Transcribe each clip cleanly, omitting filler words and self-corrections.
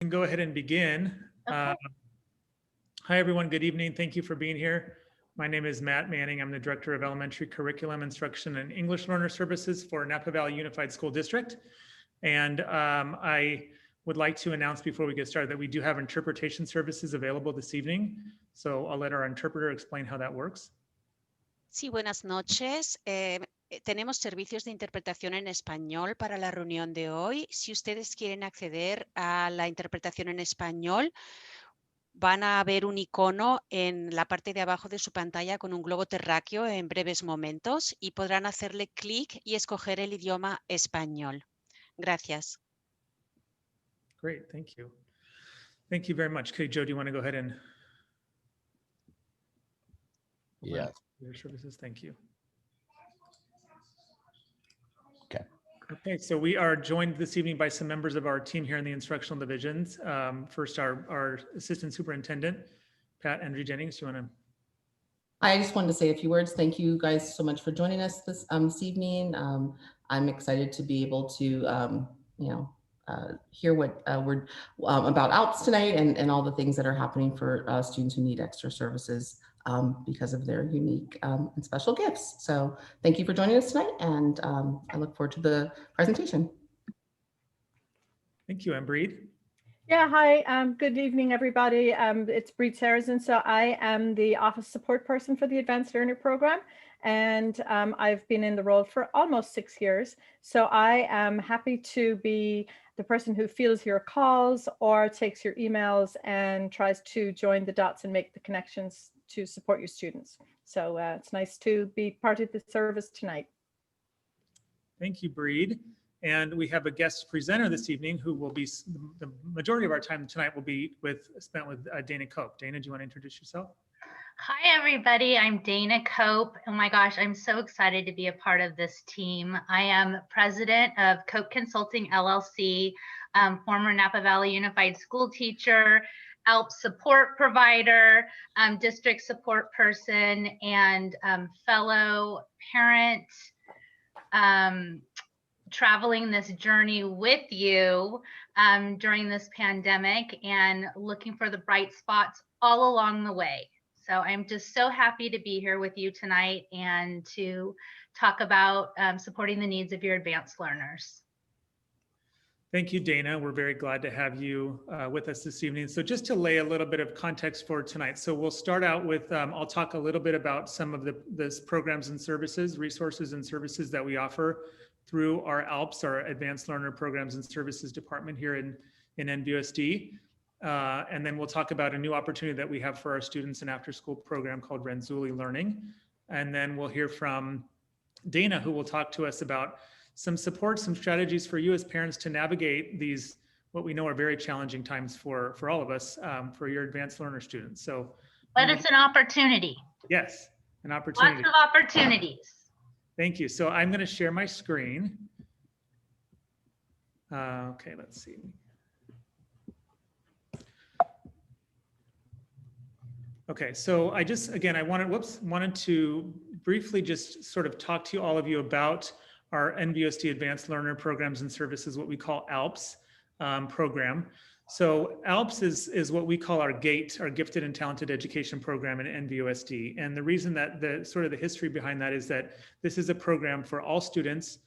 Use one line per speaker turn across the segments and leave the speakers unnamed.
can go ahead and begin.
Okay.
Hi, everyone. Good evening. Thank you for being here. My name is Matt Manning. I'm the Director of Elementary Curriculum Instruction and English Learner Services for Napa Valley Unified School District. And I would like to announce before we get started that we do have interpretation services available this evening. So I'll let our interpreter explain how that works.
Sí, buenas noches. Tenemos servicios de interpretación en español para la reunión de hoy. Si ustedes quieren acceder a la interpretación en español, van a ver un icono en la parte de abajo de su pantalla con un globo terráqueo en breves momentos y podrán hacerle clic y escoger el idioma español. Gracias.
Great, thank you. Thank you very much. Okay, Joe, do you want to go ahead and?
Yes.
Your services, thank you.
Okay.
Okay, so we are joined this evening by some members of our team here in the instructional divisions. First, our Assistant Superintendent, Pat Andrew Jennings. Do you want to?
I just wanted to say a few words. Thank you guys so much for joining us this evening. I'm excited to be able to, hear what we're about ALPS tonight and all the things that are happening for students who need extra services because of their unique and special gifts. So thank you for joining us tonight, and I look forward to the presentation.
Thank you, and Breed.
Yeah, hi, good evening, everybody. It's Breed Sarrazin. So I am the office support person for the Advanced Learner Program, and I've been in the role for almost 6 years. So I am happy to be the person who fields your calls or takes your emails and tries to join the dots and make the connections to support your students. So it's nice to be part of the service tonight.
Thank you, Breed. And we have a guest presenter this evening who will be, the majority of our time tonight will be spent with Dana Cope. Dana, do you want to introduce yourself?
Hi, everybody. I'm Dana Cope. Oh my gosh, I'm so excited to be a part of this team. I am president of Cope Consulting LLC, former Napa Valley Unified School teacher, ALPS support provider, district support person, and fellow parent, traveling this journey with you during this pandemic and looking for the bright spots all along the way. So I'm just so happy to be here with you tonight and to talk about supporting the needs of your advanced learners.
Thank you, Dana. We're very glad to have you with us this evening. So just to lay a little bit of context for tonight. So we'll start out with, I'll talk a little bit about some of the programs and services, resources and services that we offer through our ALPS, our Advanced Learner Programs and Services Department here in NVUSD. And then we'll talk about a new opportunity that we have for our students in after-school program called Renzulli Learning. And then we'll hear from Dana, who will talk to us about some support, some strategies for you as parents to navigate these, what we know are very challenging times for all of us, for your advanced learner students. So,
but it's an opportunity.
Yes, an opportunity.
Lots of opportunities.
Thank you. So I'm going to share my screen. Okay, let's see. Okay, so I just, again, I wanted to briefly just sort of talk to all of you about our NVUSD Advanced Learner Programs and Services, what we call ALPS program. So ALPS is what we call our GATE, our Gifted and Talented Education Program in NVUSD. And the reason that the history behind that is that this is a program for all students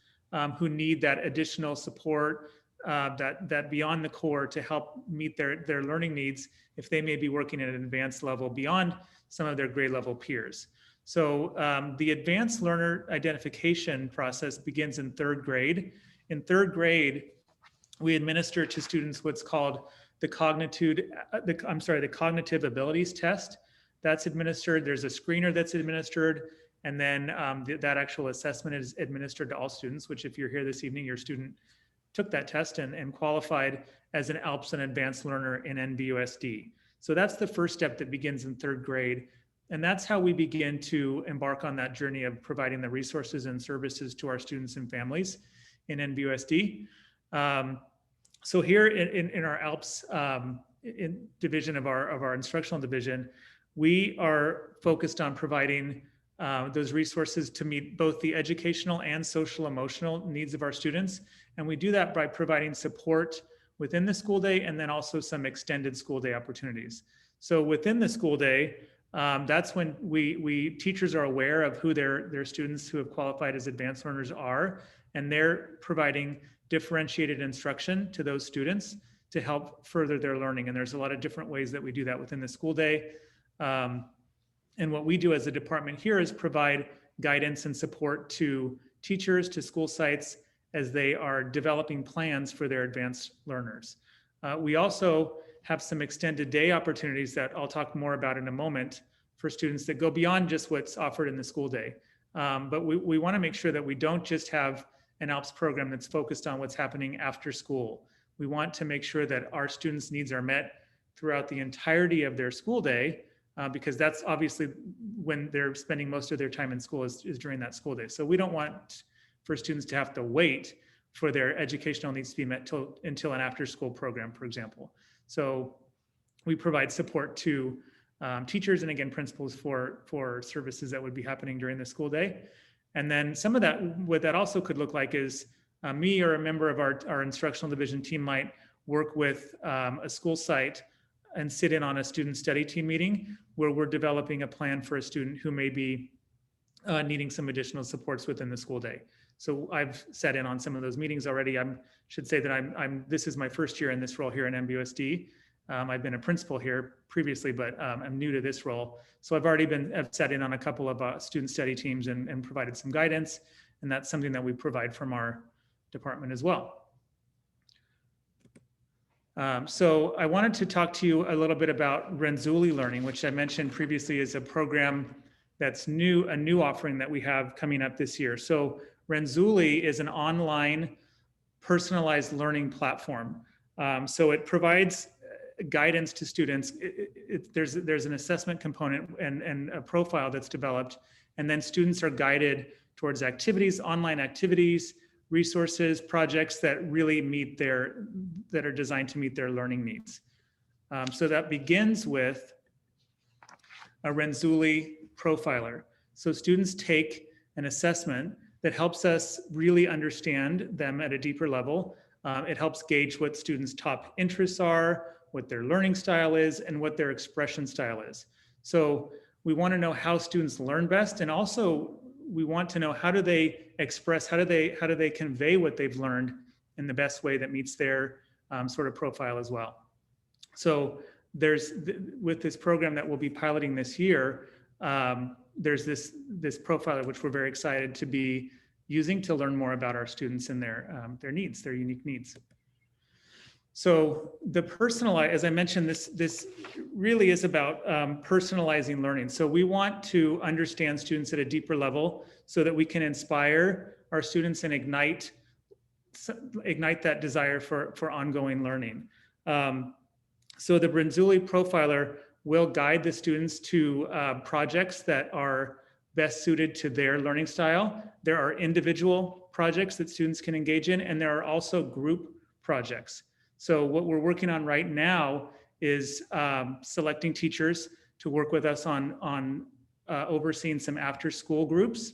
who need that additional support, that beyond the core to help meet their learning needs if they may be working at an advanced level beyond some of their grade level peers. So the advanced learner identification process begins in 3rd grade. In 3rd grade, we administer to students what's called the cognitive abilities test. That's administered. There's a screener that's administered, and then that actual assessment is administered to all students, which if you're here this evening, your student took that test and qualified as an ALPS and advanced learner in NVUSD. So that's the first step that begins in 3rd grade. And that's how we begin to embark on that journey of providing the resources and services to our students and families in NVUSD. So here in our ALPS division of our instructional division, we are focused on providing those resources to meet both the educational and social emotional needs of our students. And we do that by providing support within the school day, and then also some extended school day opportunities. So within the school day, that's when teachers are aware of who their students who have qualified as advanced learners are, and they're providing differentiated instruction to those students to help further their learning. And there's a lot of different ways that we do that within the school day. And what we do as a department here is provide guidance and support to teachers, to school sites, as they are developing plans for their advanced learners. We also have some extended day opportunities that I'll talk more about in a moment for students that go beyond just what's offered in the school day. But we want to make sure that we don't just have an ALPS program that's focused on what's happening after school. We want to make sure that our students' needs are met throughout the entirety of their school day, because that's obviously when they're spending most of their time in school is during that school day. So we don't want for students to have to wait for their educational needs to be met until an after-school program, for example. So we provide support to teachers and again, principals for services that would be happening during the school day. And then some of that, what that also could look like is me or a member of our instructional division team might work with a school site and sit in on a student study team meeting where we're developing a plan for a student who may be needing some additional supports within the school day. So I've sat in on some of those meetings already. I should say that this is my first year in this role here in MBUSD. I've been a principal here previously, but I'm new to this role. So I've sat in on a couple of student study teams and provided some guidance. And that's something that we provide from our department as well. So I wanted to talk to you a little bit about Renzulli Learning, which I mentioned previously is a program that's a new offering that we have coming up this year. So Renzulli is an online personalized learning platform. So it provides guidance to students. There's an assessment component and a profile that's developed, and then students are guided towards activities, online activities, resources, projects that really that are designed to meet their learning needs. So that begins with a Renzulli profiler. So students take an assessment that helps us really understand them at a deeper level. It helps gauge what students' top interests are, what their learning style is, and what their expression style is. So we want to know how students learn best, and also we want to know how do they express, how do they convey what they've learned in the best way that meets their sort of profile as well. So with this program that we'll be piloting this year, there's this profiler which we're very excited to be using to learn more about our students and their needs, their unique needs. So as I mentioned, this really is about personalizing learning. So we want to understand students at a deeper level so that we can inspire our students and ignite that desire for ongoing learning. So the Renzulli profiler will guide the students to projects that are best suited to their learning style. There are individual projects that students can engage in, and there are also group projects. So what we're working on right now is selecting teachers to work with us on overseeing some after-school groups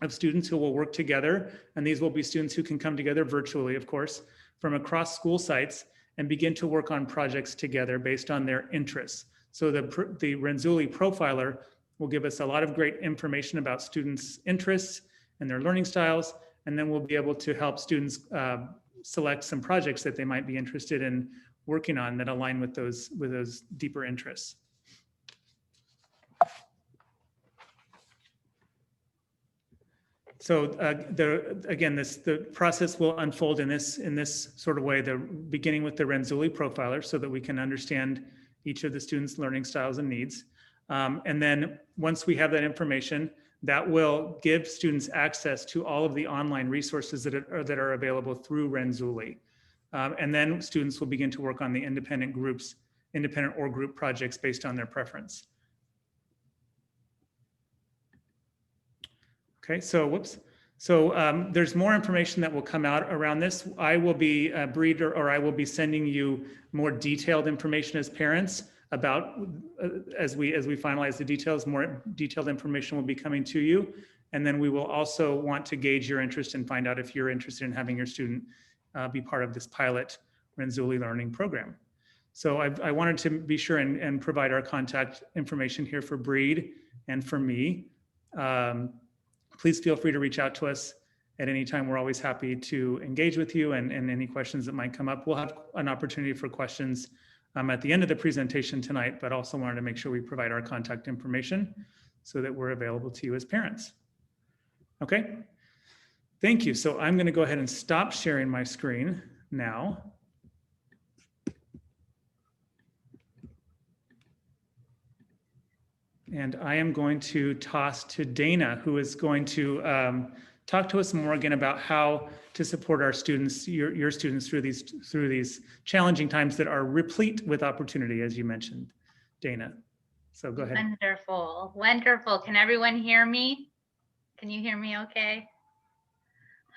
of students who will work together. And these will be students who can come together virtually, of course, from across school sites and begin to work on projects together based on their interests. So the Renzulli profiler will give us a lot of great information about students' interests and their learning styles, and then we'll be able to help students select some projects that they might be interested in working on that align with those deeper interests. So the process will unfold in this sort of way, beginning with the Renzulli profiler so that we can understand each of the students' learning styles and needs. And then once we have that information, that will give students access to all of the online resources that are available through Renzulli. And then students will begin to work on the independent or group projects based on their preference. Okay, so there's more information that will come out around this. I will be I will be sending you more detailed information as parents about as we finalize the details. More detailed information will be coming to you, and then we will also want to gauge your interest and find out if you're interested in having your student be part of this pilot Renzulli Learning program. So I wanted to be sure and provide our contact information here for Breed and for me. Please feel free to reach out to us at any time. We're always happy to engage with you and any questions that might come up. We'll have an opportunity for questions at the end of the presentation tonight, but also wanted to make sure we provide our contact information so that we're available to you as parents. Okay, thank you. So I'm going to go ahead and stop sharing my screen now. And I am going to toss to Dana, who is going to talk to us more again about how to support our students, your students through these challenging times that are replete with opportunity, as you mentioned, Dana. So go ahead.
Wonderful, wonderful. Can everyone hear me? Can you hear me okay?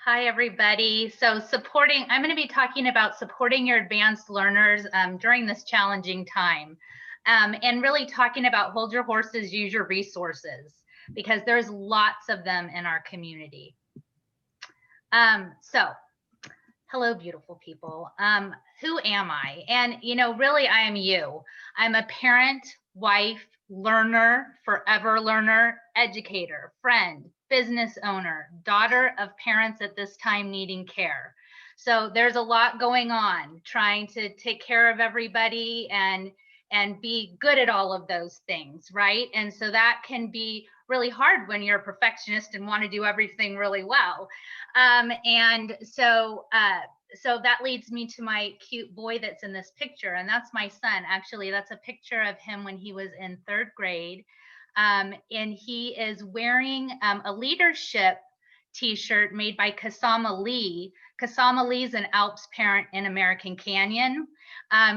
Hi, everybody. So I'm going to be talking about supporting your advanced learners during this challenging time. And really talking about hold your horses, use your resources, because there's lots of them in our community. So hello, beautiful people. Who am I? And, really, I am you. I'm a parent, wife, learner, forever learner, educator, friend, business owner, daughter of parents at this time needing care. So there's a lot going on, trying to take care of everybody and be good at all of those things, right? And so that can be really hard when you're a perfectionist and want to do everything really well. And so that leads me to my cute boy that's in this picture, and that's my son. Actually, that's a picture of him when he was in 3rd grade. And he is wearing a leadership t-shirt made by Kasama Lee. Kasama Lee is an ALPS parent in American Canyon.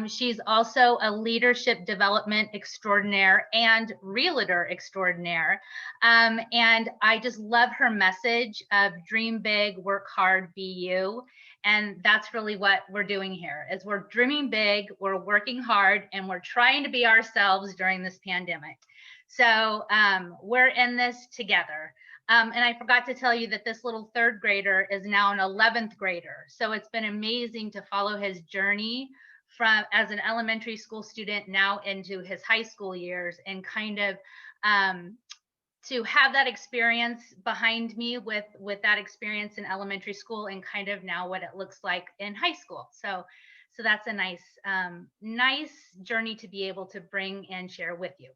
She's also a leadership development extraordinaire and realtor extraordinaire. And I just love her message of dream big, work hard, be you. And that's really what we're doing here, is we're dreaming big, we're working hard, and we're trying to be ourselves during this pandemic. So we're in this together. And I forgot to tell you that this little 3rd grader is now an 11th grader. So it's been amazing to follow his journey from as an elementary school student now into his high school years, and kind of to have that experience behind me with that experience in elementary school, and kind of now what it looks like in high school. So that's a nice journey to be able to bring and share with you.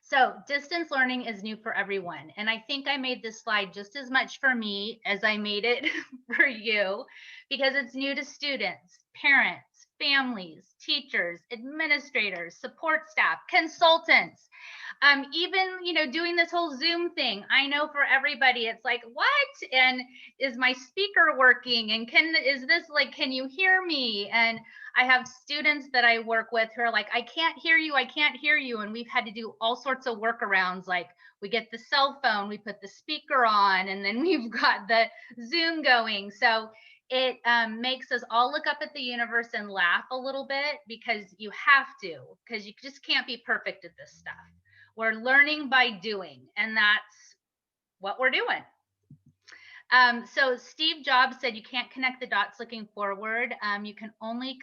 So distance learning is new for everyone. And I think I made this slide just as much for me as I made it for you, because it's new to students, parents, families, teachers, administrators, support staff, consultants. Even, doing this whole Zoom thing, I know for everybody, it's like, what? And is my speaker working? And can you hear me? And I have students that I work with who are like, I can't hear you. And we've had to do all sorts of workarounds. Like, we get the cell phone, we put the speaker on, and then we've got the Zoom going. So it makes us all look up at the universe and laugh a little bit, because you have to, because you just can't be perfect at this stuff. We're learning by doing, and that's what we're doing. So Steve Jobs said you can't connect the dots looking forward. You can only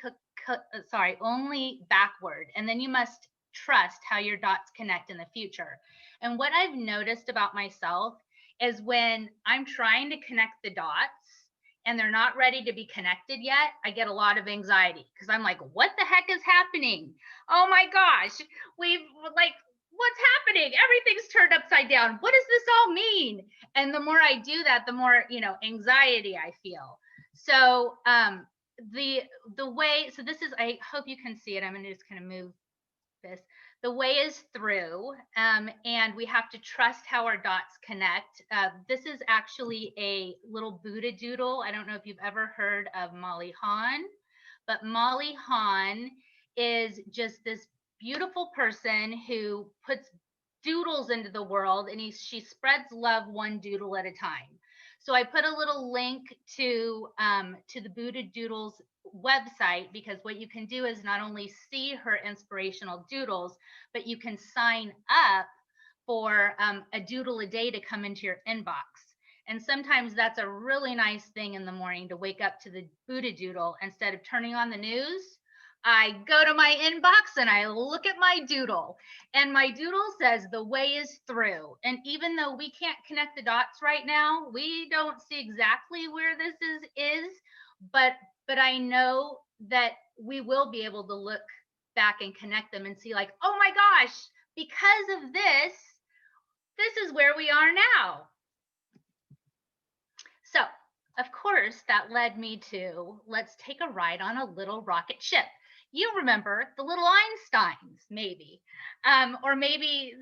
only backward, and then you must trust how your dots connect in the future. And what I've noticed about myself is when I'm trying to connect the dots and they're not ready to be connected yet, I get a lot of anxiety, because I'm like, what the heck is happening? Oh my gosh, what's happening? Everything's turned upside down. What does this all mean? And the more I do that, the more, anxiety I feel. So the way, so this is, I hope you can see it. I'm going to just kind of move this. The way is through, and we have to trust how our dots connect. This is actually a little Buddha doodle. I don't know if you've ever heard of Molly Hahn, but Molly Hahn is just this beautiful person who puts doodles into the world, and she spreads love one doodle at a time. So I put a little link to the Buddha Doodles website, because what you can do is not only see her inspirational doodles, but you can sign up for a doodle a day to come into your inbox. And sometimes that's a really nice thing in the morning to wake up to the Buddha doodle. Instead of turning on the news, I go to my inbox and I look at my doodle, and my doodle says the way is through. And even though we can't connect the dots right now, we don't see exactly where this is, but I know that we will be able to look back and connect them and see like, oh my gosh, because of this is where we are now. So of course that led me to, let's take a ride on a little rocket ship. You remember the little Einsteins, maybe, or maybe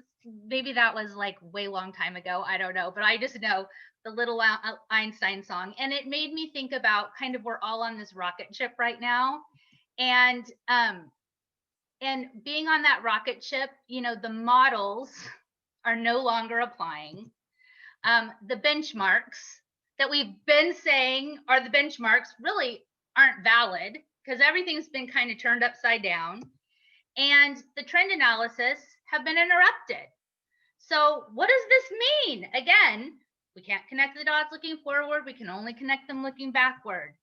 that was like way long time ago. I don't know, but I just know the little Einstein song, and it made me think about kind of we're all on this rocket ship right now, and being on that rocket ship, you know, the models are no longer applying. The benchmarks that we've been saying are the benchmarks really aren't valid, because everything's been kind of turned upside down, and the trend analysis have been interrupted. So what does this mean? Again, we can't connect the dots looking forward. We can only connect them looking backward.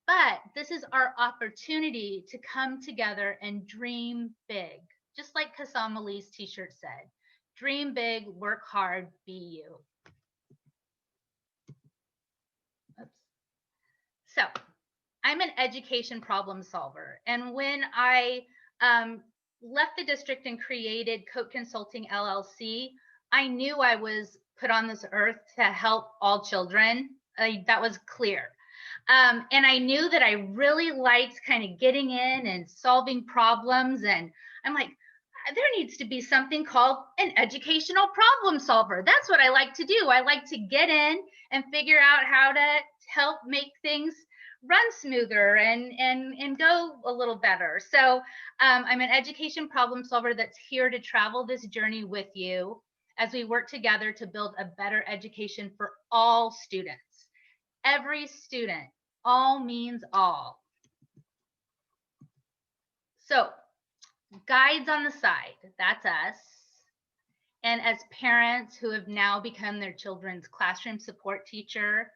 But this is our opportunity to come together and dream big. Just like Kasama Lee's t-shirt said, dream big, work hard, be you. Oops. So I'm an education problem solver. And when I left the district and created Cope Consulting LLC, I knew I was put on this earth to help all children. That was clear. And I knew that I really liked kind of getting in and solving problems. And I'm like, there needs to be something called an educational problem solver. That's what I like to do. I like to get in and figure out how to help make things run smoother and go a little better. So I'm an education problem solver that's here to travel this journey with you as we work together to build a better education for all students. Every student, all means all. So guides on the side, that's us. And as parents who have now become their children's classroom support teacher,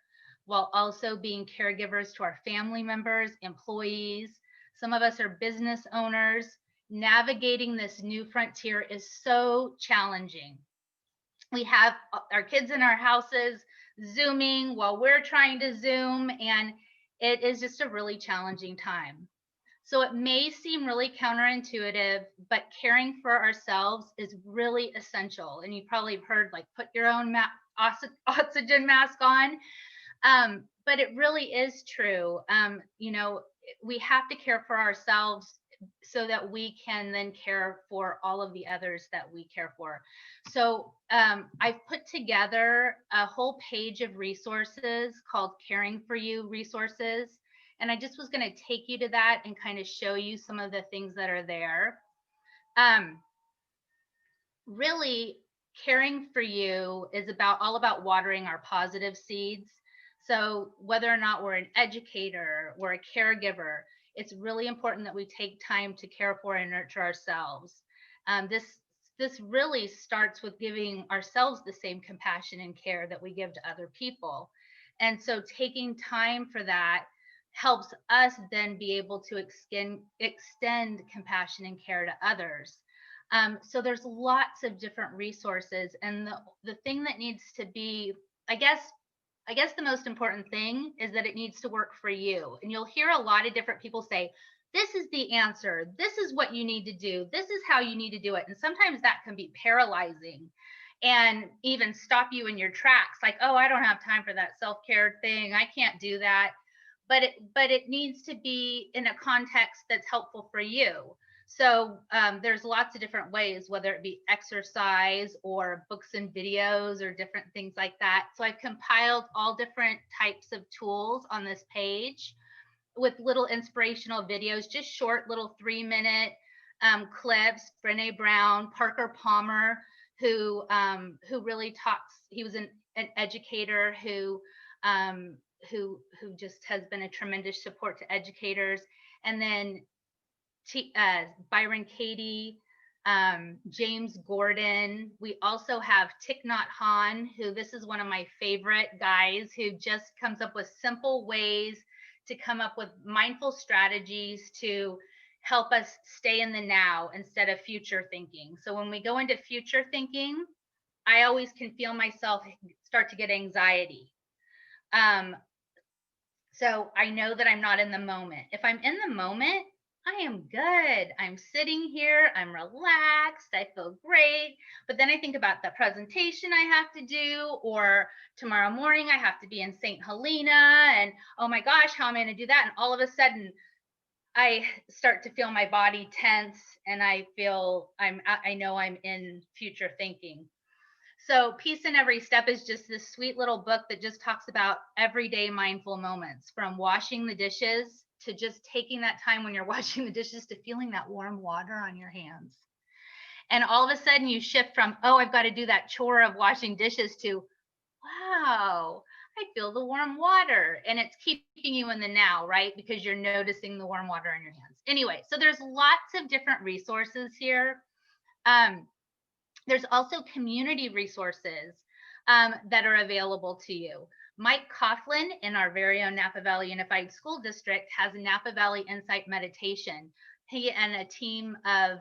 while also being caregivers to our family members, employees. Some of us are business owners. Navigating this new frontier is so challenging. We have our kids in our houses Zooming while we're trying to Zoom, and it is just a really challenging time. So it may seem really counterintuitive, but caring for ourselves is really essential. And you probably have heard like put your own oxygen mask on. But it really is true. You know, we have to care for ourselves so that we can then care for all of the others that we care for. So I've put together a whole page of resources called Caring for You resources. And I just was going to take you to that and kind of show you some of the things that are there. Really, caring for you is all about watering our positive seeds. So whether or not we're an educator or a caregiver, it's really important that we take time to care for and nurture ourselves. This really starts with giving ourselves the same compassion and care that we give to other people. And so taking time for that helps us then be able to extend compassion and care to others. So there's lots of different resources, and the thing that needs to be, I guess the most important thing is that it needs to work for you. And you'll hear a lot of different people say, this is the answer. This is what you need to do. This is how you need to do it. And sometimes that can be paralyzing and even stop you in your tracks. Like, oh, I don't have time for that self-care thing. I can't do that. But it needs to be in a context that's helpful for you. So there's lots of different ways, whether it be exercise or books and videos or different things like that. So I've compiled all different types of tools on this page with little inspirational videos, just short little 3-minute clips. Brené Brown, Parker Palmer, who really talks. He was an educator who just has been a tremendous support to educators. And then Byron Katie, James Gordon. We also have Thich Nhat Hanh, who this is one of my favorite guys, who just comes up with simple ways to come up with mindful strategies to help us stay in the now instead of future thinking. So when we go into future thinking, I always can feel myself start to get anxiety. So I know that I'm not in the moment. If I'm in the moment, I am good. I'm sitting here, I'm relaxed, I feel great. But then I think about the presentation I have to do, or tomorrow morning I have to be in St. Helena, and oh my gosh, how am I going to do that? And all of a sudden, I start to feel my body tense, and I know I'm in future thinking. So Peace in Every Step is just this sweet little book that just talks about everyday mindful moments, from washing the dishes to just taking that time when you're washing the dishes to feeling that warm water on your hands. And all of a sudden you shift from, oh, I've got to do that chore of washing dishes to, wow, I feel the warm water. And it's keeping you in the now, right? Because you're noticing the warm water on your hands. Anyway, so there's lots of different resources here. There's also community resources that are available to you. Mike Coughlin in our very own Napa Valley Unified School District has a Napa Valley Insight Meditation. He and a team of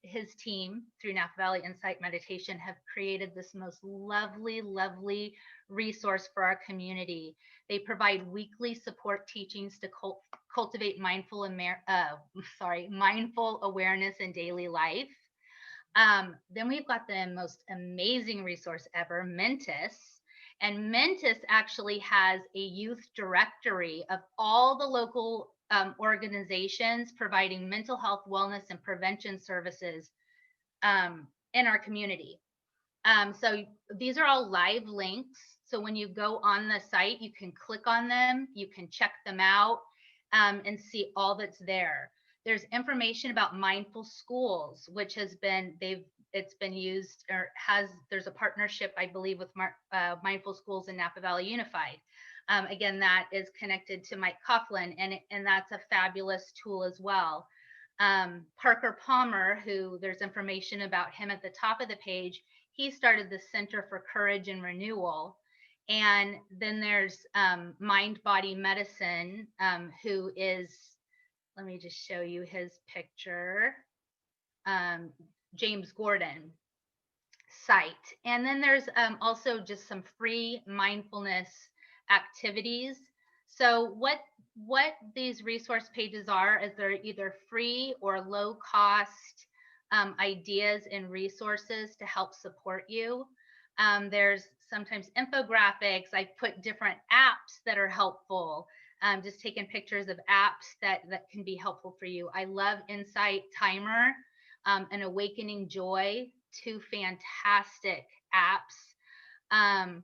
his team through Napa Valley Insight Meditation have created this most lovely, lovely resource for our community. They provide weekly support teachings to cultivate mindful awareness in daily life. Then we've got the most amazing resource ever, Mentis. And Mentis actually has a youth directory of all the local organizations providing mental health, wellness, and prevention services in our community. So these are all live links. So when you go on the site, you can click on them, you can check them out and see all that's there. There's information about mindful schools, which has been, it's been used, or there's a partnership, I believe, with Mindful Schools in Napa Valley Unified. Again, that is connected to Mike Coughlin, and that's a fabulous tool as well. Parker Palmer, who there's information about him at the top of the page, he started the Center for Courage and Renewal. And then there's Mind Body Medicine, who is, let me just show you his picture, James Gordon site. And then there's also just some free mindfulness activities. So what these resource pages are is they're either free or low cost ideas and resources to help support you. There's sometimes infographics. I put different apps that are helpful. Just taking pictures of apps that can be helpful for you. I love Insight Timer and Awakening Joy, two fantastic apps. And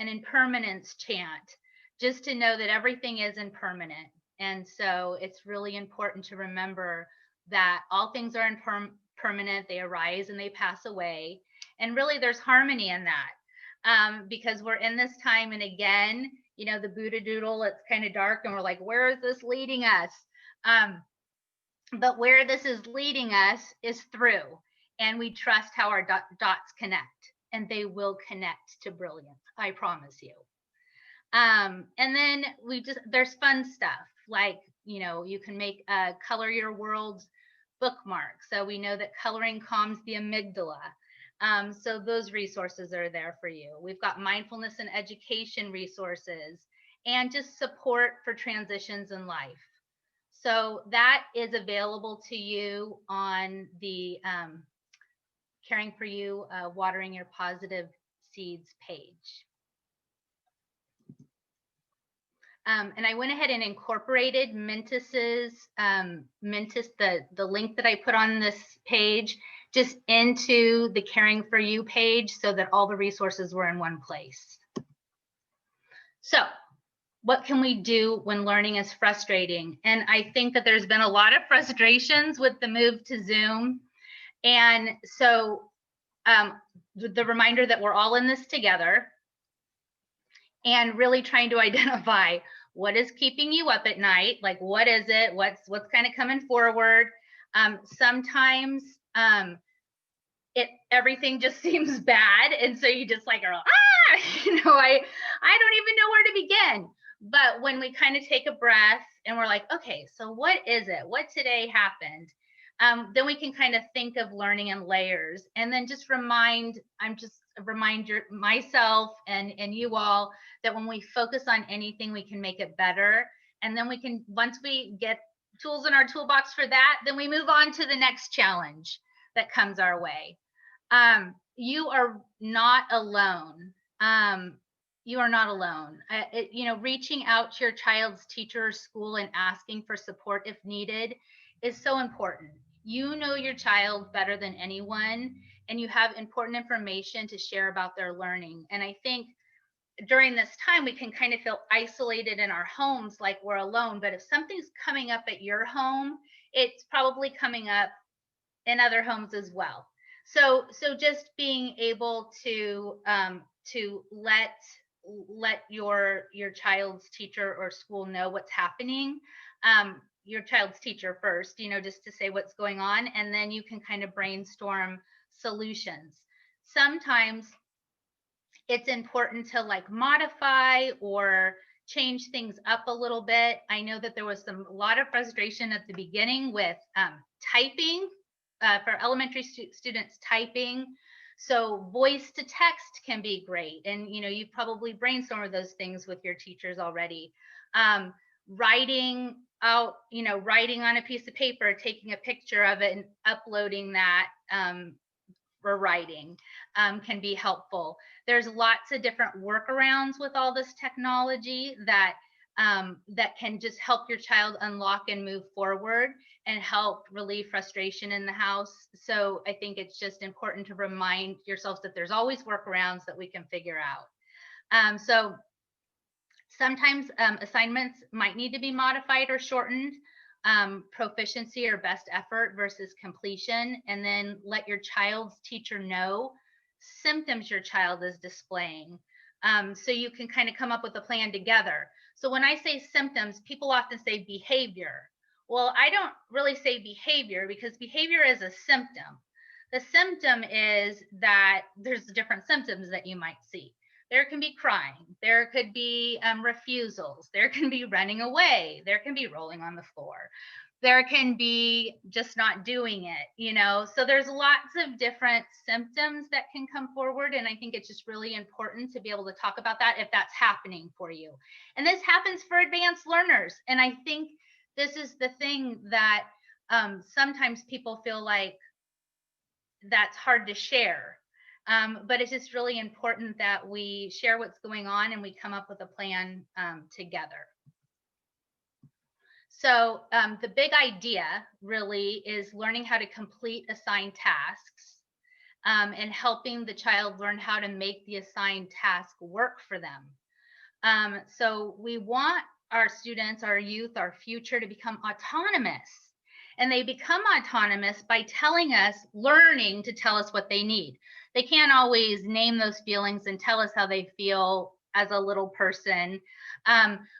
Impermanence Chant, just to know that everything is impermanent. And so it's really important to remember that all things are impermanent, they arise and they pass away. And really there's harmony in that because we're in this time, and again, you know, the Buddha doodle, it's kind of dark and we're like, where is this leading us? But where this is leading us is through, and we trust how our dots connect, and they will connect to brilliance, I promise you. And then there's fun stuff like, you know, you can make a Color Your World's bookmark. So we know that coloring calms the amygdala. So those resources are there for you. We've got mindfulness and education resources and just support for transitions in life. So that is available to you on the Caring for You, Watering Your Positive Seeds page. And I went ahead and incorporated Mentis's, the link that I put on this page, just into the Caring for You page so that all the resources were in one place. So what can we do when learning is frustrating? And I think that there's been a lot of frustrations with the move to Zoom. And so the reminder that we're all in this together, and really trying to identify what is keeping you up at night, like what is it, what's kind of coming forward. Sometimes everything just seems bad. And so you just like are, I don't even know where to begin. But when we kind of take a breath and we're like, okay, so what is it? What today happened? Then we can kind of think of learning in layers, and then just remind myself and you all that when we focus on anything, we can make it better. And then we can, once we get tools in our toolbox for that, then we move on to the next challenge that comes our way. You are not alone. You are not alone. Reaching out to your child's teacher or school and asking for support if needed is so important. You know your child better than anyone, and you have important information to share about their learning. And I think during this time, we can kind of feel isolated in our homes, like we're alone. But if something's coming up at your home, it's probably coming up in other homes as well. So just being able to let your child's teacher or school know what's happening, your child's teacher first, just to say what's going on, and then you can kind of brainstorm solutions. Sometimes it's important to like modify or change things up a little bit. I know that there was a lot of frustration at the beginning with typing, for elementary students typing. So voice to text can be great. And, you've probably brainstormed those things with your teachers already. Writing out, writing on a piece of paper, taking a picture of it and uploading that for writing can be helpful. There's lots of different workarounds with all this technology that can just help your child unlock and move forward and help relieve frustration in the house. So I think it's just important to remind yourselves that there's always workarounds that we can figure out. So sometimes assignments might need to be modified or shortened. Proficiency or best effort versus completion, and then let your child's teacher know symptoms your child is displaying. So you can kind of come up with a plan together. So when I say symptoms, people often say behavior. Well, I don't really say behavior, because behavior is a symptom. The symptom is that there's different symptoms that you might see. There can be crying, there could be refusals, there can be running away, there can be rolling on the floor, there can be just not doing it, so there's lots of different symptoms that can come forward. And I think it's just really important to be able to talk about that if that's happening for you. And this happens for advanced learners. And I think this is the thing that sometimes people feel like that's hard to share. But it's just really important that we share what's going on and we come up with a plan together. So the big idea really is learning how to complete assigned tasks and helping the child learn how to make the assigned task work for them. So we want our students, our youth, our future to become autonomous. And they become autonomous by learning to tell us what they need. They can't always name those feelings and tell us how they feel as a little person,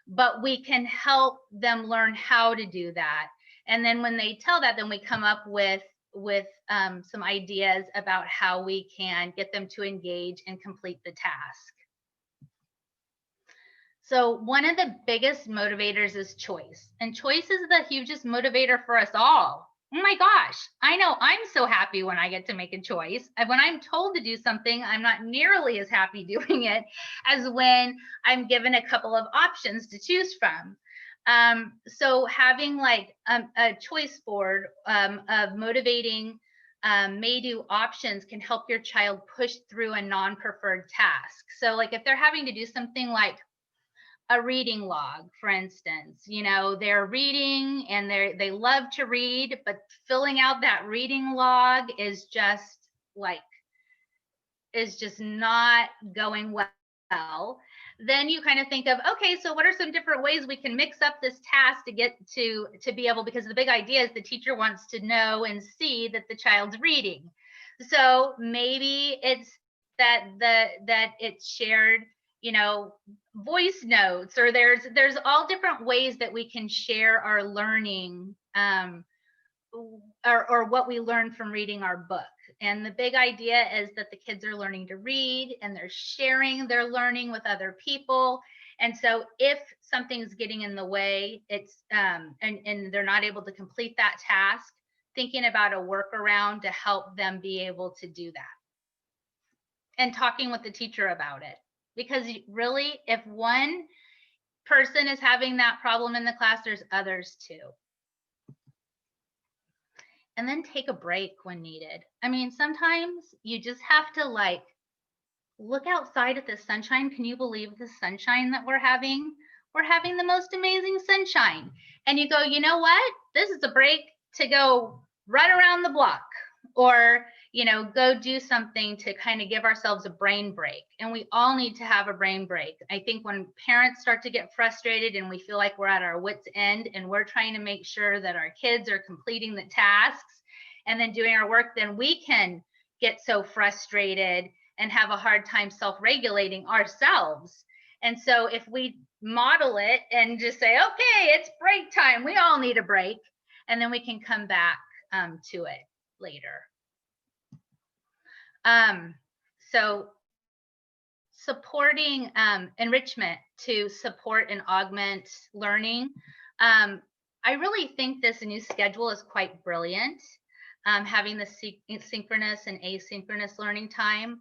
but we can help them learn how to do that. And then when they tell that, then we come up with some ideas about how we can get them to engage and complete the task. So one of the biggest motivators is choice, and choice is the hugest motivator for us all. Oh my gosh, I know I'm so happy when I get to make a choice. And when I'm told to do something, I'm not nearly as happy doing it as when I'm given a couple of options to choose from. So having like a choice board of motivating may-do options can help your child push through a non-preferred task. So like if they're having to do something like a reading log, for instance, they're reading and they love to read, but filling out that reading log is just not going well. Then you kind of think of, okay, so what are some different ways we can mix up this task to get to be able, because the big idea is the teacher wants to know and see that the child's reading. So maybe it's that it's shared, voice notes, or there's all different ways that we can share our learning or what we learned from reading our book. And the big idea is that the kids are learning to read and they're sharing their learning with other people. And so if something's getting in the way, it's and they're not able to complete that task, thinking about a workaround to help them be able to do that. And talking with the teacher about it. Because really, if one person is having that problem in the class, there's others too. And then take a break when needed. I mean, sometimes you just have to like look outside at the sunshine. Can you believe the sunshine that we're having? We're having the most amazing sunshine. And you go, you know what? This is a break to go run around the block, or, you know, go do something to kind of give ourselves a brain break. And we all need to have a brain break. I think when parents start to get frustrated and we feel like we're at our wits' end and we're trying to make sure that our kids are completing the tasks and then doing our work, then we can get so frustrated and have a hard time self-regulating ourselves. And so if we model it and just say, okay, it's break time, we all need a break, and then we can come back to it later. So supporting enrichment to support and augment learning. I really think this new schedule is quite brilliant, having the synchronous and asynchronous learning time.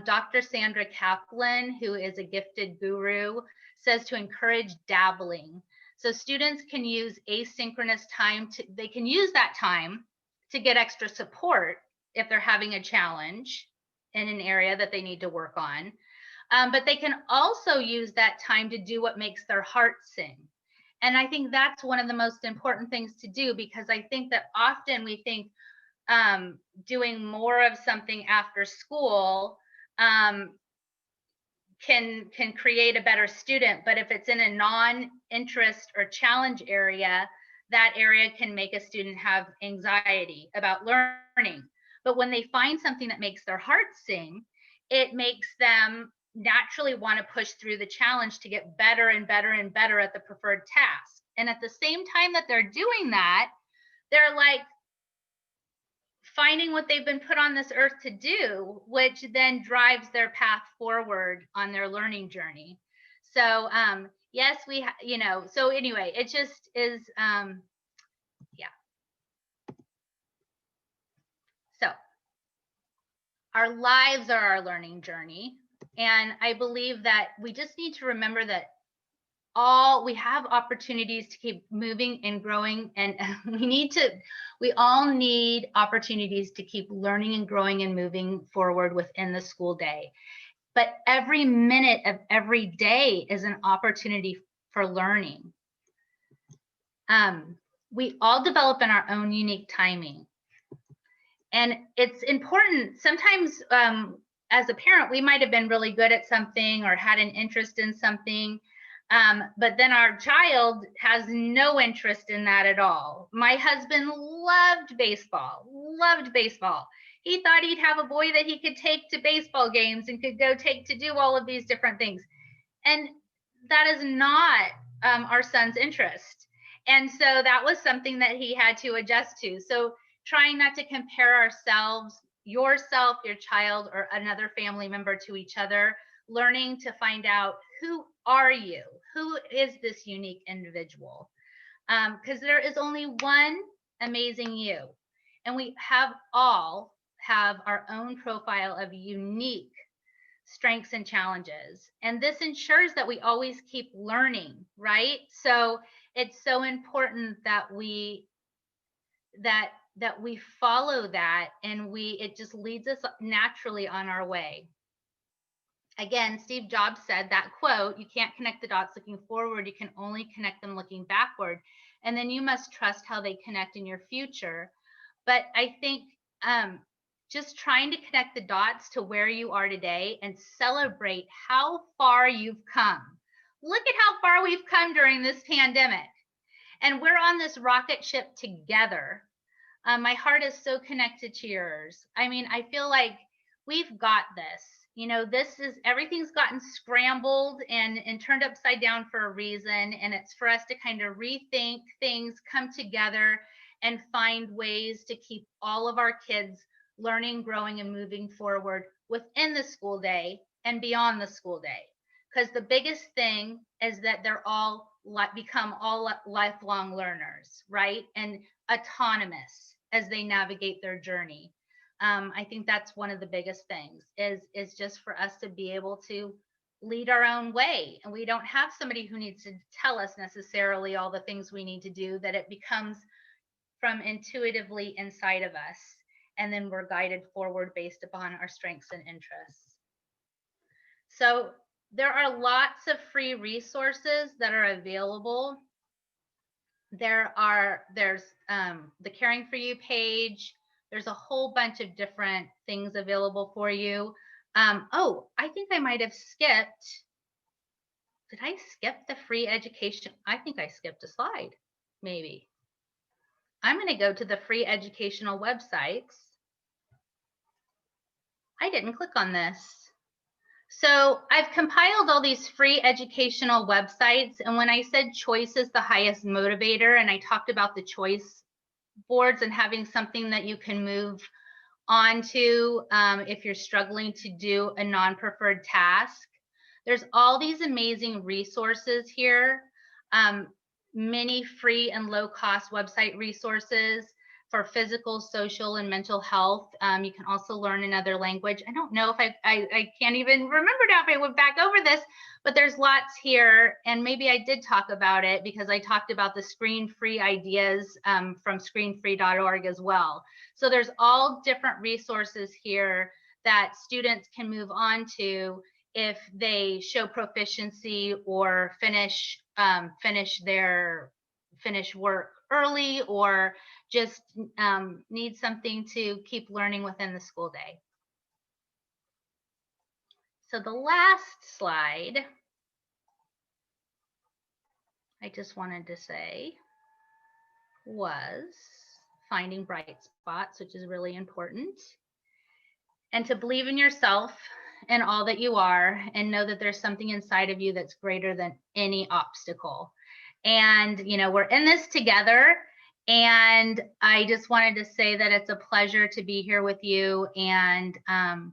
Dr. Sandra Kaplan, who is a gifted guru, says to encourage dabbling. So students can use asynchronous time, they can use that time to get extra support if they're having a challenge in an area that they need to work on. But they can also use that time to do what makes their heart sing. And I think that's one of the most important things to do, because I think that often we think doing more of something after school can create a better student. But if it's in a non-interest or challenge area, that area can make a student have anxiety about learning. But when they find something that makes their heart sing, it makes them naturally want to push through the challenge to get better and better and better at the preferred task. And at the same time that they're doing that, they're like finding what they've been put on this earth to do, which then drives their path forward on their learning journey. So yes, you know, so anyway, it just is, yeah. So our lives are our learning journey. And I believe that we just need to remember that we have opportunities to keep moving and growing, and we all need opportunities to keep learning and growing and moving forward within the school day. But every minute of every day is an opportunity for learning. We all develop in our own unique timing. And it's important, sometimes as a parent, we might have been really good at something or had an interest in something, but then our child has no interest in that at all. My husband loved baseball. He thought he'd have a boy that he could take to baseball games and could go take to do all of these different things. And that is not our son's interest. And so that was something that he had to adjust to. So trying not to compare ourselves, yourself, your child, or another family member to each other, learning to find out, who are you? Who is this unique individual? Because there is only one amazing you. And we all have our own profile of unique strengths and challenges. And this ensures that we always keep learning, right? So it's so important that we follow that, and it just leads us naturally on our way. Again, Steve Jobs said that quote, "You can't connect the dots looking forward, you can only connect them looking backward. And then you must trust how they connect in your future." But I think just trying to connect the dots to where you are today and celebrate how far you've come. Look at how far we've come during this pandemic. And we're on this rocket ship together. My heart is so connected to yours. I mean, I feel like we've got this. You know, everything's gotten scrambled and turned upside down for a reason. And it's for us to kind of rethink things, come together, and find ways to keep all of our kids learning, growing, and moving forward within the school day and beyond the school day. Because the biggest thing is that they're all become all lifelong learners, right? And autonomous as they navigate their journey. I think that's one of the biggest things is just for us to be able to lead our own way. And we don't have somebody who needs to tell us necessarily all the things we need to do, that it becomes from intuitively inside of us. And then we're guided forward based upon our strengths and interests. So there are lots of free resources that are available. There's the Caring for You page. There's a whole bunch of different things available for you. Oh, I think I might have skipped. Did I skip the free education? I think I skipped a slide, maybe. I'm going to go to the free educational websites. I didn't click on this. So I've compiled all these free educational websites. And when I said choice is the highest motivator, and I talked about the choice boards and having something that you can move on to if you're struggling to do a non-preferred task, there's all these amazing resources here. Many free and low-cost website resources for physical, social, and mental health. You can also learn another language. I don't know if I can't even remember now if I went back over this, but there's lots here. And maybe I did talk about it because I talked about the screen-free ideas from screenfree.org as well. So there's all different resources here that students can move on to if they show proficiency or finish work early, or just need something to keep learning within the school day. So the last slide, I just wanted to say, was finding bright spots, which is really important. And to believe in yourself and all that you are, and know that there's something inside of you that's greater than any obstacle. And, you know, we're in this together. And I just wanted to say that it's a pleasure to be here with you. And I'm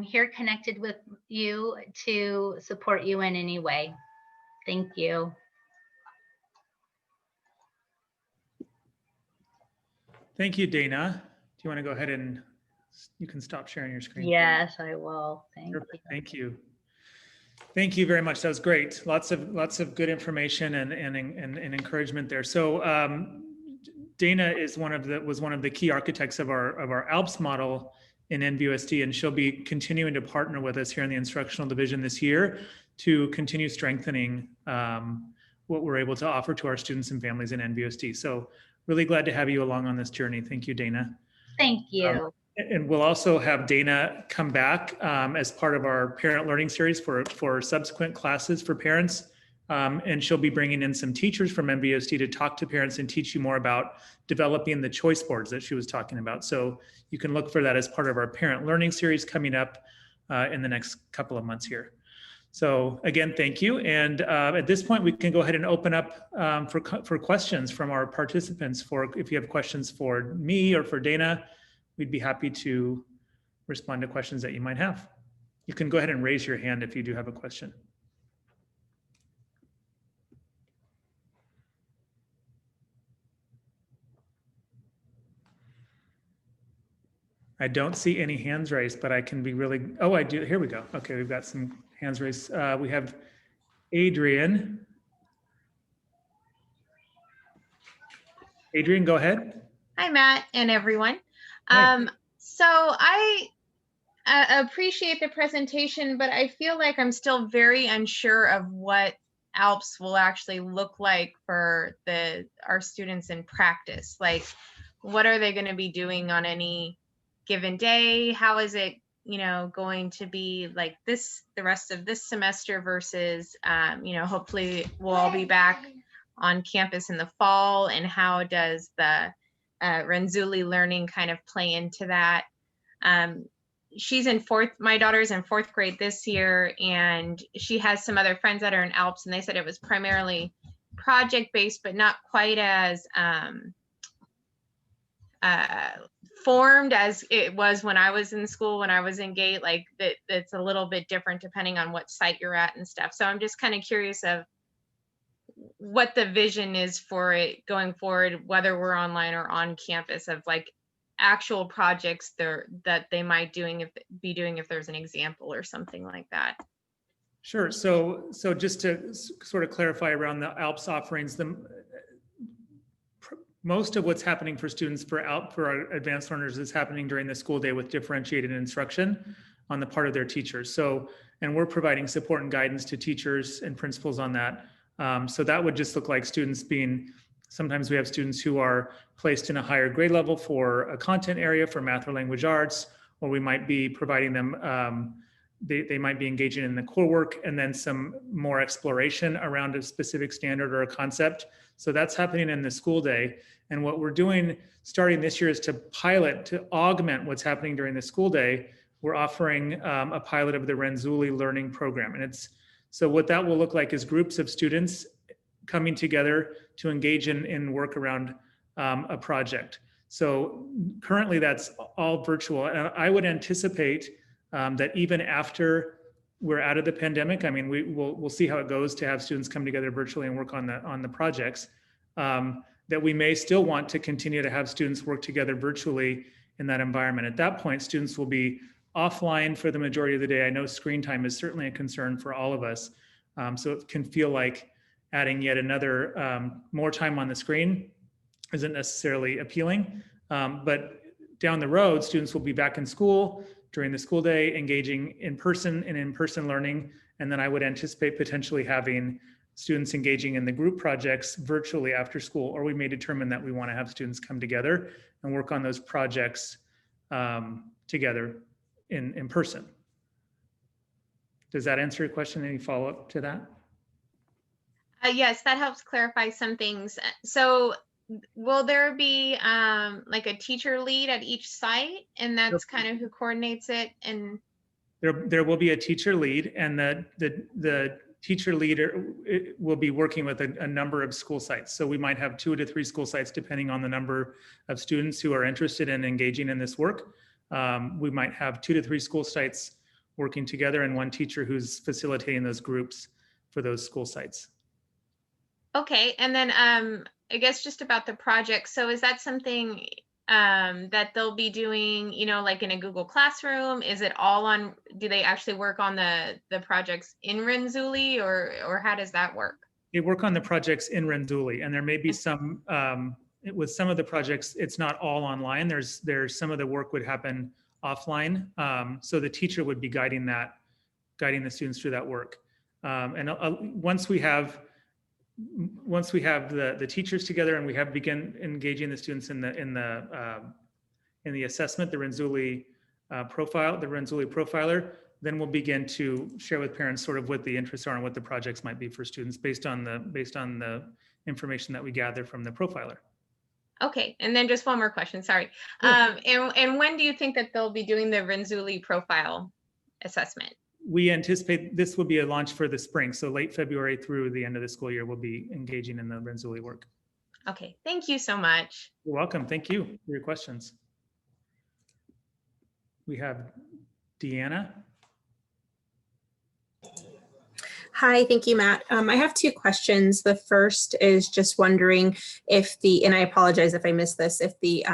here connected with you to support you in any way. Thank you.
Thank you, Dana. Do you want to go ahead and you can stop sharing your screen?
Yes, I will. Thank
Perfect.
you.
Thank you. Thank you very much. That was great. Lots of good information and encouragement there. So Dana is was one of the key architects of our ALPS model in NVUSD, and she'll be continuing to partner with us here in the instructional division this year to continue strengthening what we're able to offer to our students and families in NVUSD. So really glad to have you along on this journey. Thank you, Dana.
Thank you.
And we'll also have Dana come back as part of our parent learning series for subsequent classes for parents. And she'll be bringing in some teachers from NVUSD to talk to parents and teach you more about developing the choice boards that she was talking about. So you can look for that as part of our parent learning series coming up in the next couple of months here. So again, thank you. And at this point, we can go ahead and open up for questions from our participants. If you have questions for me or for Dana, we'd be happy to respond to questions that you might have. You can go ahead and raise your hand if you do have a question. I don't see any hands raised, but I can be really, oh, I do, here we go. Okay, we've got some hands raised. We have Adrian. Adrian, go ahead.
Hi, Matt and everyone.
Hi.
So I appreciate the presentation, but I feel like I'm still very unsure of what ALPS will actually look like for our students in practice. Like, what are they going to be doing on any given day? How is it, going to be like the rest of this semester versus, hopefully we'll all be back on campus in the fall, and how does the Renzulli Learning kind of play into that? My daughter's in 4th grade this year, and she has some other friends that are in ALPS, and they said it was primarily project-based, but not quite as formed as it was when I was in school, when I was in GATE, like it's a little bit different depending on what site you're at and stuff. So I'm just kind of curious of what the vision is for it going forward, whether we're online or on campus, of like actual projects there that they might be doing if there's an example or something like that.
Sure. So just to sort of clarify around the ALPS offerings, most of what's happening for students for our advanced learners is happening during the school day with differentiated instruction on the part of their teachers. So, and we're providing support and guidance to teachers and principals on that. So that would just look like students sometimes we have students who are placed in a higher grade level for a content area for math or language arts, or we might be providing them, they might be engaging in the core work and then some more exploration around a specific standard or a concept. So that's happening in the school day. And what we're doing starting this year is to augment what's happening during the school day. We're offering a pilot of the Renzulli Learning program. And so what that will look like is groups of students coming together to engage in work around a project. So currently that's all virtual. And I would anticipate that even after we're out of the pandemic, I mean, we'll see how it goes to have students come together virtually and work on the projects, that we may still want to continue to have students work together virtually in that environment. At that point, students will be offline for the majority of the day. I know screen time is certainly a concern for all of us. So it can feel like adding yet another more time on the screen isn't necessarily appealing. But down the road, students will be back in school during the school day, engaging in in-person learning. And then I would anticipate potentially having students engaging in the group projects virtually after school, or we may determine that we want to have students come together and work on those projects together in person. Does that answer your question? Any follow-up to that?
Yes, that helps clarify some things. So will there be like a teacher lead at each site, and that's kind of who coordinates it? And
there will be a teacher lead, and the teacher leader will be working with a number of school sites. So we might have 2 to 3 school sites, depending on the number of students who are interested in engaging in this work. We might have 2 to 3 school sites working together and one teacher who's facilitating those groups for those school sites.
Okay, and then I guess just about the project. So is that something that they'll be doing, you know, like in a Google Classroom? Is it all on, do they actually work on the projects in Renzulli, or how does that work?
They work on the projects in Renzulli, and there may be some, with some of the projects, it's not all online. There's some of the work would happen offline. So the teacher would be guiding the students through that work. And once we have the teachers together and we have begin engaging the students in the assessment, the Renzulli profiler, then we'll begin to share with parents sort of what the interests are and what the projects might be for students based on the information that we gather from the profiler.
Okay, and then just one more question, sorry.
Sure.
And when do you think that they'll be doing the Renzulli profile assessment?
We anticipate this will be a launch for the spring. So late February through the end of the school year, we'll be engaging in the Renzulli work.
Okay, thank you so much.
You're welcome. Thank you for your questions. We have Deanna.
Hi, thank you, Matt. I have 2 questions. The first is just wondering if and I apologize if I missed this, if the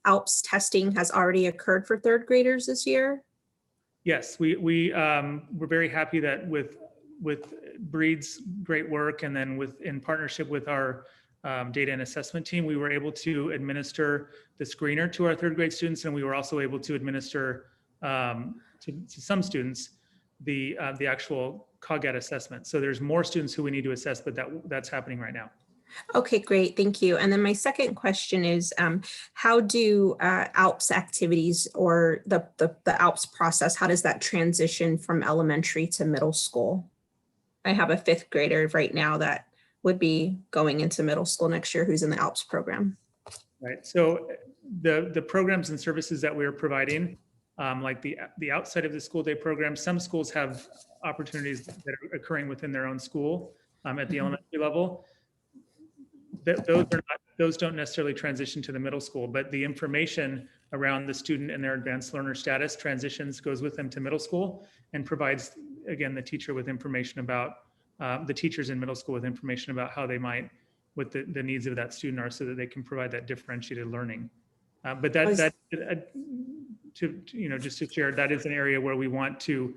ALPS testing has already occurred for 3rd graders this year?
Yes, we're very happy that with Breed's great work, and then in partnership with our data and assessment team, we were able to administer the screener to our 3rd grade students, and we were also able to administer to some students the actual COGAT assessment. So there's more students who we need to assess, but that's happening right now.
Okay, great. Thank you. And then my second question is, how do ALPS activities or the ALPS process, how does that transition from elementary to middle school? I have a 5th grader right now that would be going into middle school next year who's in the ALPS program.
Right. So the programs and services that we're providing, like the outside of the school day program, some schools have opportunities that are occurring within their own school at the elementary level. those don't necessarily transition to the middle school, but the information around the student and their advanced learner status goes with them to middle school and provides, again, the teacher with information about, the teachers in middle school with information about how they might, what the needs of that student are, so that they can provide that differentiated learning. But just to share, that is an area where we want to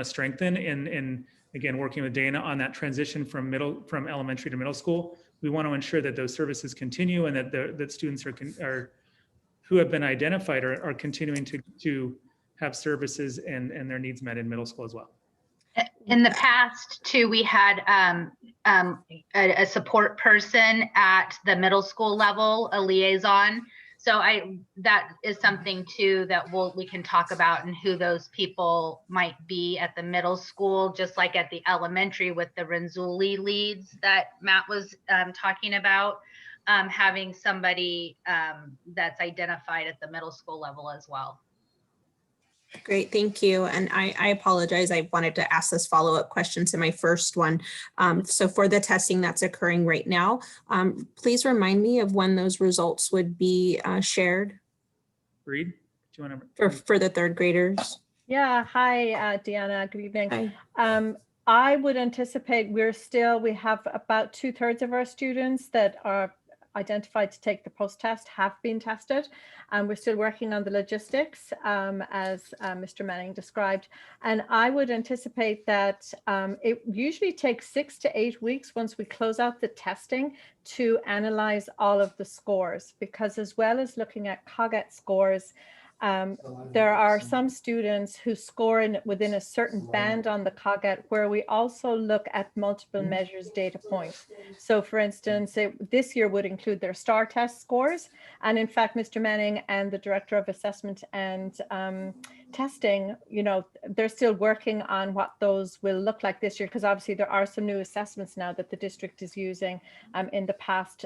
strengthen, and again, working with Dana on that transition from elementary to middle school. We want to ensure that those services continue, and that students who have been identified are continuing to have services and their needs met in middle school as well.
In the past too, we had a support person at the middle school level, a liaison. So that is something too that we can talk about, and who those people might be at the middle school, just like at the elementary with the Renzulli leads that Matt was talking about, having somebody that's identified at the middle school level as well.
Great, thank you. And I apologize. I wanted to ask this follow-up question to my first one. So for the testing that's occurring right now, please remind me of when those results would be shared.
Reed, do you want to?
For the third graders?
Yeah, hi, Deanna, good evening.
Hi.
I would anticipate we have about 2/3 of our students that are identified to take the post-test have been tested, and we're still working on the logistics as Mr. Manning described. And I would anticipate that it usually takes 6 to 8 weeks once we close out the testing to analyze all of the scores, because as well as looking at COGET scores, there are some students who score within a certain band on the COGET, where we also look at multiple measures data points. So for instance, this year would include their STAR test scores. And in fact, Mr. Manning and the Director of Assessment and Testing, they're still working on what those will look like this year, because obviously there are some new assessments now that the district is using. In the past,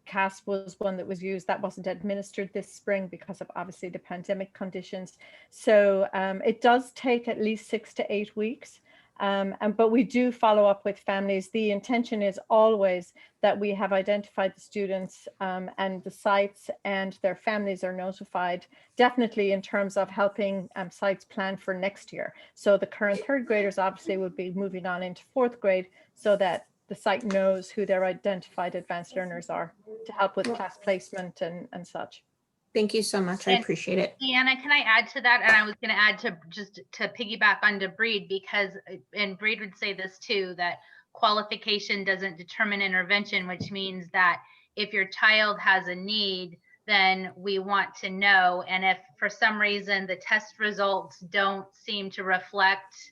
CAS was one that was used that wasn't administered this spring because of obviously the pandemic conditions. So it does take at least 6 to 8 weeks. But we do follow up with families. The intention is always that we have identified the students and the sites, and their families are notified, definitely in terms of helping sites plan for next year. So the current third graders obviously would be moving on into fourth grade, so that the site knows who their identified advanced learners are, to help with class placement and such.
Thank you so much. I appreciate it.
Deanna, can I add to that? And I was going to add to piggyback onto Breed, because, and Breed would say this too, that qualification doesn't determine intervention, which means that if your child has a need, then we want to know. And if for some reason the test results don't seem to reflect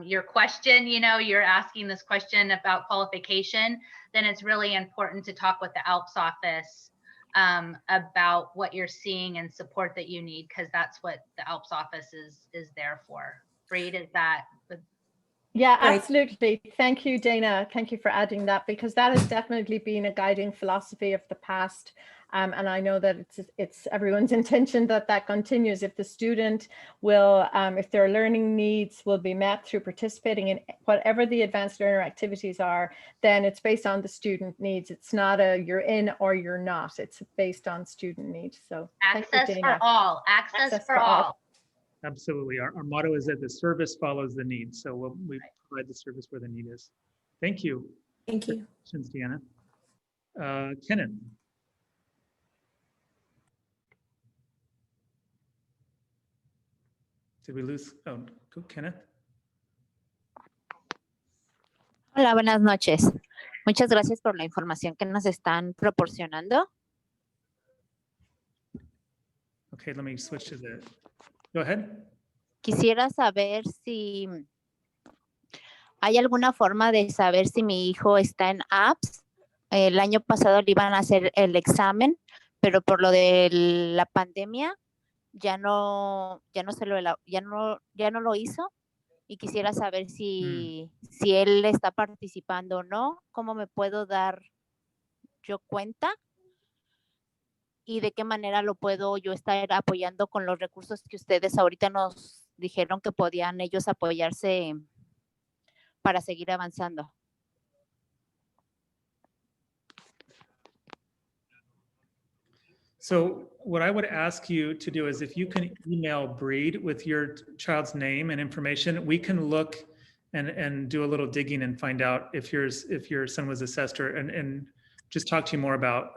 your question, you're asking this question about qualification, then it's really important to talk with the ALPS office about what you're seeing and support that you need, because that's what the ALPS office is there for. Breed, is that?
Yeah, absolutely. Thank you, Dana. Thank you for adding that, because that has definitely been a guiding philosophy of the past. And I know that it's everyone's intention that continues. If the student will, if their learning needs will be met through participating in whatever the advanced learner activities are, then it's based on the student needs. It's not you're in or you're not. It's based on student needs. So
access for all. Access for all.
Absolutely. Our motto is that the service follows the need. So we provide the service where the need is. Thank you.
Thank you.
Questions, Deanna. Kenneth. Did we lose? Oh, Kenneth.
Hola, buenas noches. Muchas gracias por la información que nos están proporcionando.
Okay, let me switch to the. Go ahead.
Quisiera saber si hay alguna forma de saber si mi hijo está en ALPS. El año pasado le iban a hacer el examen, pero por lo de la pandemia ya no lo hizo, y quisiera saber si él está participando o no. ¿Cómo me puedo dar yo cuenta? ¿Y de qué manera lo puedo yo estar apoyando con los recursos que ustedes ahorita nos dijeron que podían ellos apoyarse para seguir avanzando?
So what I would ask you to do is if you can email Breed with your child's name and information, we can look and do a little digging and find out if your son was assessed and just talk to you more about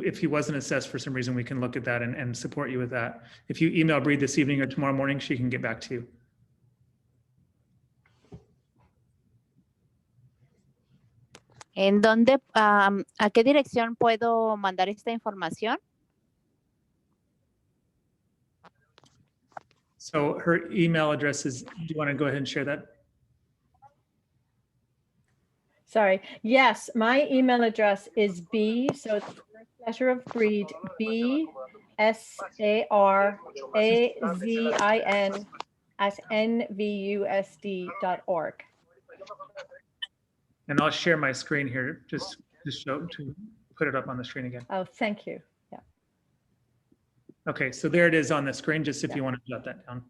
if he wasn't assessed for some reason, we can look at that and support you with that. If you email Breed this evening or tomorrow morning, she can get back to you.
¿En dónde, a qué dirección puedo mandar esta información?
So her email address is, do you want to go ahead and share that?
Sorry. Yes, my email address is B, so it's the first letter of Breed, BSARAZIN@nvusd.org.
And I'll share my screen here, just to put it up on the screen again.
Oh, thank you. Yeah.
Okay, so there it is on the screen, just if you want to jot that down.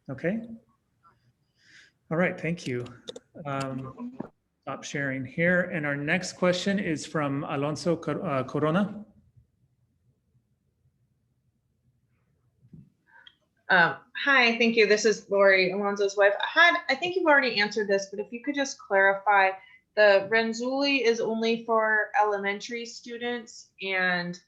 Okay. All right, thank you. Stop sharing here. And our next question is from Alonso Corona.
Hi, thank you. This is Lori, Alonso's wife. I think you've already answered this, but if you could just clarify, the Renzulli is only for elementary students, and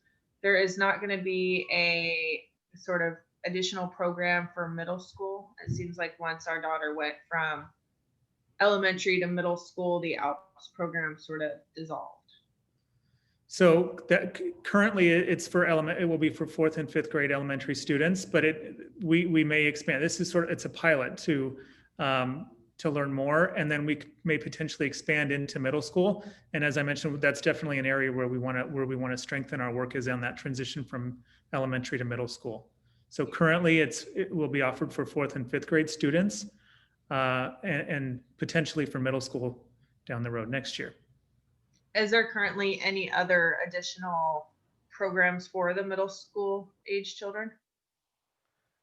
there is not going to be a sort of additional program for middle school. It seems like once our daughter went from elementary to middle school, the ALPS program sort of dissolved.
So that currently it's for it will be for 4th and 5th grade elementary students, but we may expand. This is it's a pilot to learn more, and then we may potentially expand into middle school. And as I mentioned, that's definitely an area where we want to strengthen our work, is on that transition from elementary to middle school. So currently it will be offered for 4th and 5th grade students, and potentially for middle school down the road next year.
Is there currently any other additional programs for the middle school age children?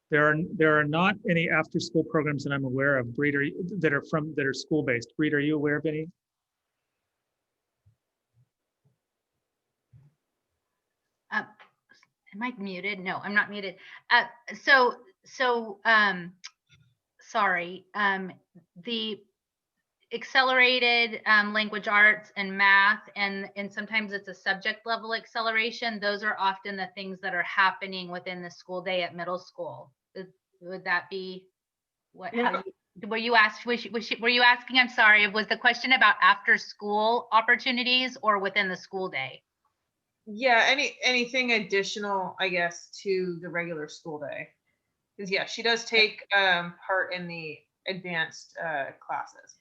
There are not any after school programs that I'm aware of, Breed, that are school based. Breed, are you aware of any?
Am I muted? No, I'm not muted. Sorry. The accelerated language arts and math, and sometimes it's a subject level acceleration. Those are often the things that are happening within the school day at middle school. Would that be what?
Yeah.
Were you asking? I'm sorry. Was the question about after school opportunities or within the school day?
Yeah, anything additional, I guess, to the regular school day. Because yeah, she does take part in the advanced classes.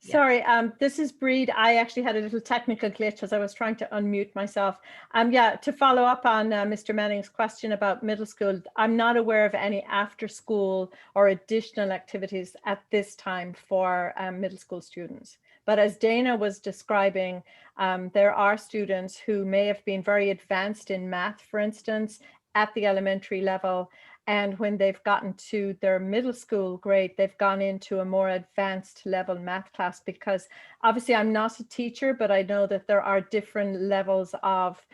Sorry, this is Breed. I actually had a little technical glitch as I was trying to unmute myself. Yeah, to follow up on Mr. Manning's question about middle school, I'm not aware of any after school or additional activities at this time for middle school students. But as Dana was describing, there are students who may have been very advanced in math, for instance, at the elementary level. And when they've gotten to their middle school grade, they've gone into a more advanced level math class, because obviously I'm not a teacher, but I know that there are different levels of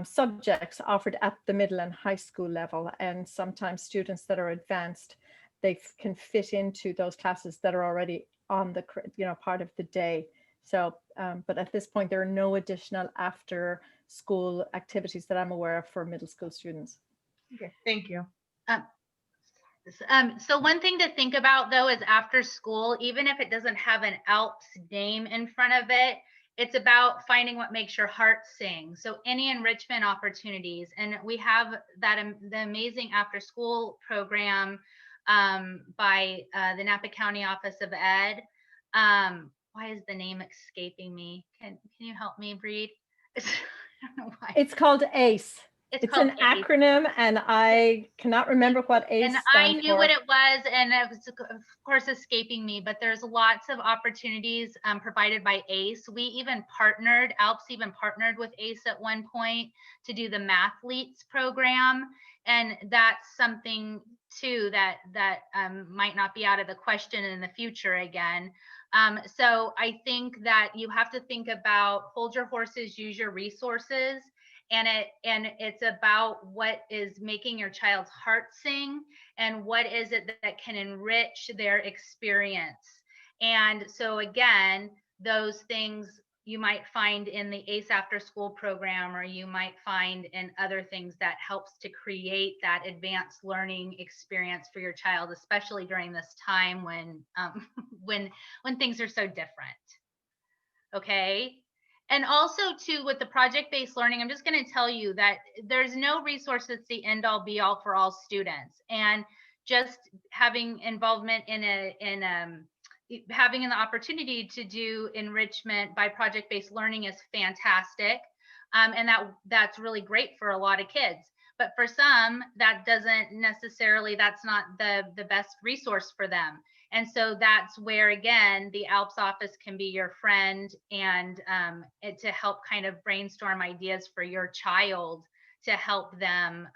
subjects offered at the middle and high school level. And sometimes students that are advanced, they can fit into those classes that are already on the part of the day. So, but at this point, there are no additional after school activities that I'm aware of for middle school students.
Okay, thank you.
So one thing to think about though is after school, even if it doesn't have an ALPS name in front of it, it's about finding what makes your heart sing. So any enrichment opportunities, and we have that the amazing after school program by the Napa County Office of Ed. Why is the name escaping me? Can you help me, Breed? I don't know why.
It's called ACE. It's an
ACE.
acronym, and I cannot remember what ACE
and
stands
I knew
for.
what it was, and it was of course escaping me, but there's lots of opportunities provided by ACE. We even partnered, ALPS even partnered with ACE at one point to do the Mathletes program. And that's something too that might not be out of the question in the future again. So I think that you have to think about hold your horses, use your resources, and it's about what is making your child's heart sing and what is it that can enrich their experience. And so again, those things you might find in the ACE after school program, or you might find in other things that helps to create that advanced learning experience for your child, especially during this time when things are so different. Okay. And also too, with the project-based learning, I'm just going to tell you that there's no resource that's the end all be all for all students. And just having involvement having an opportunity to do enrichment by project-based learning is fantastic. And that's really great for a lot of kids. But for some, that doesn't necessarily, that's not the best resource for them. And so that's where, again, the ALPS office can be your friend and to help kind of brainstorm ideas for your child to help them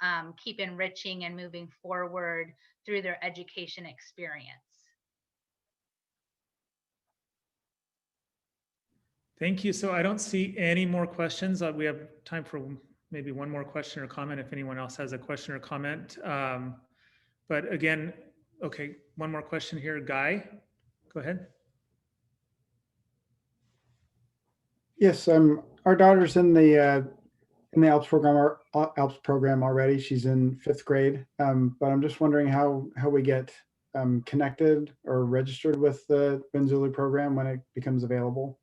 keep enriching and moving forward through their education experience.
Thank you. So I don't see any more questions. We have time for maybe one more question or comment if anyone else has a question or comment. But again, okay, one more question here. Guy, go ahead.
Yes, our daughter's in the ALPS program already. She's in 5th grade, but I'm just wondering how we get connected or registered with the Renzulli program when it becomes available.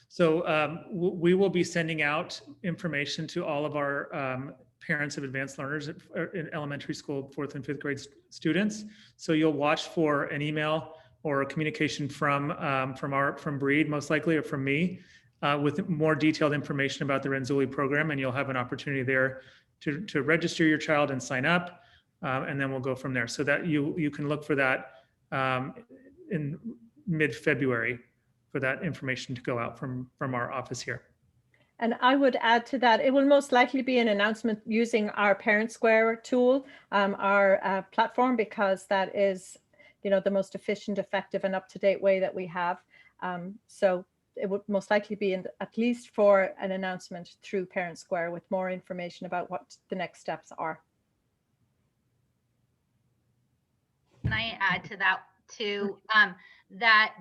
So we will be sending out information to all of our parents of advanced learners in elementary school 4th and 5th grade students. So you'll watch for an email or a communication from Breed, most likely, or from me, with more detailed information about the Renzulli program, and you'll have an opportunity there to register your child and sign up, and then we'll go from there. So that you can look for that in mid-February for that information to go out from our office here.
And I would add to that, it will most likely be an announcement using our Parent Square tool, our platform, because that is, the most efficient, effective, and up-to-date way that we have. So it would most likely be at least for an announcement through Parent Square with more information about what the next steps are.
Can I add to that too? That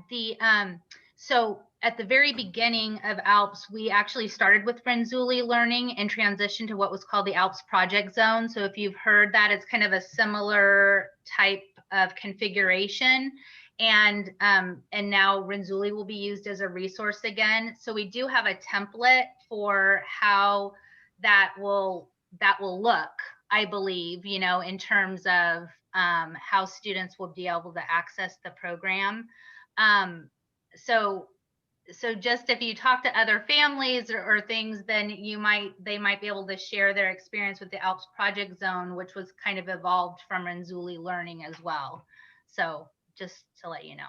so at the very beginning of ALPS, we actually started with Renzulli Learning and transitioned to what was called the ALPS Project Zone. So if you've heard that, it's kind of a similar type of configuration. And now Renzulli will be used as a resource again. So we do have a template for how that will look, I believe, in terms of how students will be able to access the program. So just if you talk to other families or things, then they might be able to share their experience with the ALPS Project Zone, which was kind of evolved from Renzulli Learning as well. So just to let you know.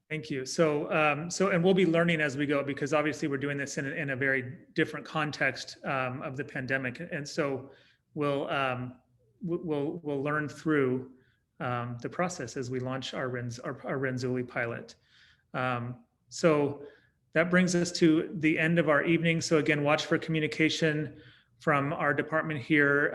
Thank you. So and we'll be learning as we go, because obviously we're doing this in a very different context of the pandemic, and so we'll learn through the process as we launch our Renzulli pilot. So that brings us to the end of our evening. So again, watch for communication from our department here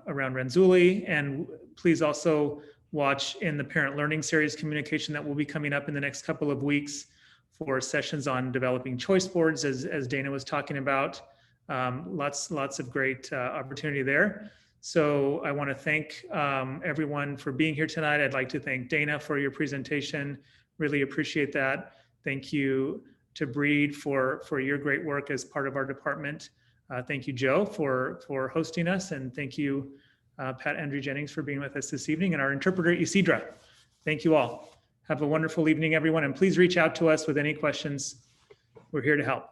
around Renzulli, and please also watch in the Parent Learning Series communication that will be coming up in the next couple of weeks for sessions on developing choice boards, as Dana was talking about. Lots of great opportunity there. So I want to thank everyone for being here tonight. I'd like to thank Dana for your presentation. Really appreciate that. Thank you to Breed for your great work as part of our department. Thank you, Joe, for hosting us, and thank you, Pat Andrew Jennings, for being with us this evening, and our interpreter, Isidra. Thank you all. Have a wonderful evening, everyone, and please reach out to us with any questions. We're here to help.